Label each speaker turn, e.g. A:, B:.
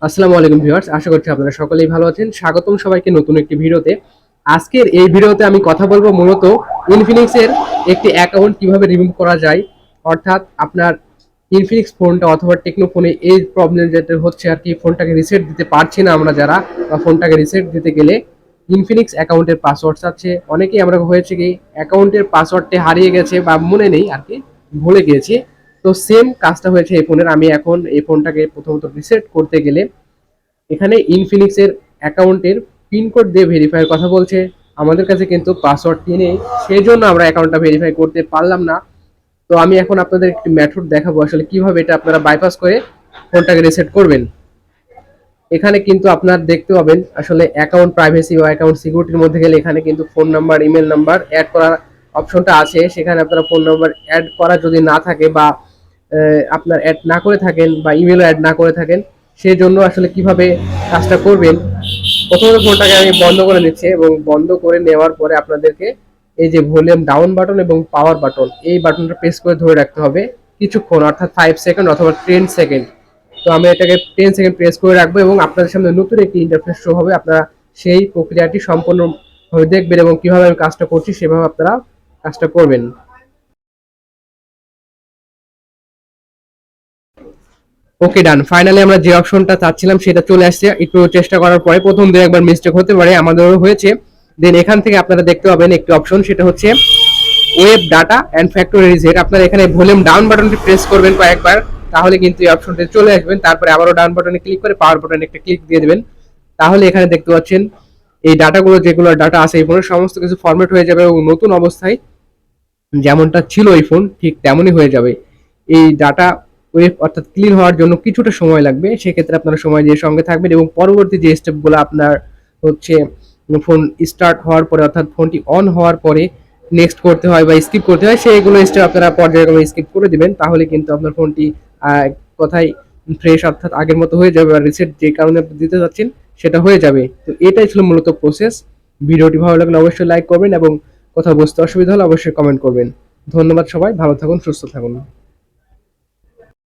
A: আসসালামু আলাইকুম ভিউয়ার্স, আশা করছি আপনারা সকলেই ভালো আছেন। স্বাগতম সবাইকে নতুন একটি ভিডিওতে। আজকের এই ভিডিওতে আমি কথা বলবো মূলত ইনফিনিক্স এর একটি অ্যাকাউন্ট কিভাবে রিমুভ করা যায়। অর্থাৎ আপনার ইনফিনিক্স ফোনটা অথবা টেকনো ফোনে এই প্রবলেম যেটা হচ্ছে আর কি, ফোনটাকে রিসেট দিতে পারছি না আমরা যারা, বা ফোনটাকে রিসেট দিতে গেলে ইনফিনিক্স অ্যাকাউন্টের পাসওয়ার্ড চাচ্ছে। অনেকেই আমরা হয়েছে কি অ্যাকাউন্টের পাসওয়ার্ডটি হারিয়ে গেছে বা মনে নেই আর কি, ভুলে গিয়েছি। তো সেম কাজটা হয়েছে এই ফোনের। আমি এখন এই ফোনটাকে প্রথমত রিসেট করতে গেলে এখানে ইনফিনিক্স এর অ্যাকাউন্টের পিনকোড দিয়ে ভেরিফাইয়ের কথা বলছে। আমাদের কাছে কিন্তু পাসওয়ার্ডটি নেই, সেই জন্য আমরা অ্যাকাউন্টটা ভেরিফাই করতে পারলাম না। তো আমি এখন আপনাদের একটি মেথড দেখাবো আসলে কিভাবে এটা আপনারা বাইপাস করে ফোনটাকে রিসেট করবেন। এখানে কিন্তু আপনার দেখতে পাবেন আসলে অ্যাকাউন্ট প্রাইভেসি বা অ্যাকাউন্ট সিকিউরিটির মধ্যে গেলে এখানে কিন্তু phone number, email number add করার অপশনটা আছে। সেখানে আপনারা ফোন নাম্বার অ্যাড করা যদি না থাকে বা আপনার অ্যাড না করে থাকেন বা ইমেলও অ্যাড না করে থাকেন, সেই জন্য আসলে কিভাবে কাজটা করবেন। প্রথমে ফোনটাকে আমি বন্ধ করে নিচ্ছি এবং বন্ধ করে নেওয়ার পরে আপনাদেরকে এই যে ভলিউম ডাউন বাটন এবং পাওয়ার বাটন, এই বাটনটা প্রেস করে ধরে রাখতে হবে কিছুক্ষণ, অর্থাৎ 5 সেকেন্ড অথবা 10 সেকেন্ড। তো আমি এটাকে 10 সেকেন্ড প্রেস করে রাখবো এবং আপনাদের সামনে নতুন একটি ইন্টারফেস শো হবে। আপনারা সেই প্রক্রিয়াটি সম্পূর্ণভাবে দেখবেন এবং কিভাবে আমি কাজটা করছি সেভাবে আপনারা কাজটা করবেন। ওকে, ডান। ফাইনালি আমরা যে অপশনটা চাচ্ছিলাম সেটা চলে আসছে। একটু চেষ্টা করার পরে প্রথম দু একবার মিস্টেক হতে পারে, আমাদেরও হয়েছে। দেন এখান থেকে আপনারা দেখতে পাবেন একটি অপশন, সেটা হচ্ছে web data and factory reset. আপনারা এখানে ভলিউম ডাউন বাটনটি প্রেস করবেন কয়েকবার, তাহলে কিন্তু এই অপশনটি চলে আসবেন। তারপরে আবারও ডাউন বাটনে ক্লিক করে পাওয়ার বাটনে একটা ক্লিক দিয়ে দেবেন। তাহলে এখানে দেখতে পাচ্ছেন এই ডাটাগুলো, যেগুলো ডাটা আছে এই ফোনের, সমস্ত কিছু ফরম্যাট হয়ে যাবে এবং নতুন অবস্থায় যেমনটা ছিল এই ফোন ঠিক তেমনই হয়ে যাবে। এই ডাটা ওয়েব অর্থাৎ ক্লিন হওয়ার জন্য কিছুটা সময় লাগবে, সেক্ষেত্রে আপনারা সময় দিয়ে সঙ্গে থাকবেন এবং পরবর্তী যে স্টেপগুলো আপনার হচ্ছে ফোন স্টার্ট হওয়ার পরে অর্থাৎ ফোনটি অন হওয়ার পরে নেক্সট করতে হয় বা স্কিপ করতে হয়, সেইগুলো স্টেপ আপনারা পর্যায়ক্রমে স্কিপ করে দিবেন। তাহলে কিন্তু আপনার ফোনটি কথাই ফ্রেশ অর্থাৎ আগের মতো হয়ে যাবে, আর রিসেট যে কারণে আপনি দিতে যাচ্ছেন সেটা হয়ে যাবে। তো এটাই ছিল মূলত প্রসেস। ভিডিওটি ভালো লাগলে অবশ্যই লাইক করবেন এবং কোথাও বুঝতে অসুবিধা হলে অবশ্যই কমেন্ট করবেন। ধন্যবাদ সবাই, ভালো থাকুন, সুস্থ থাকুন।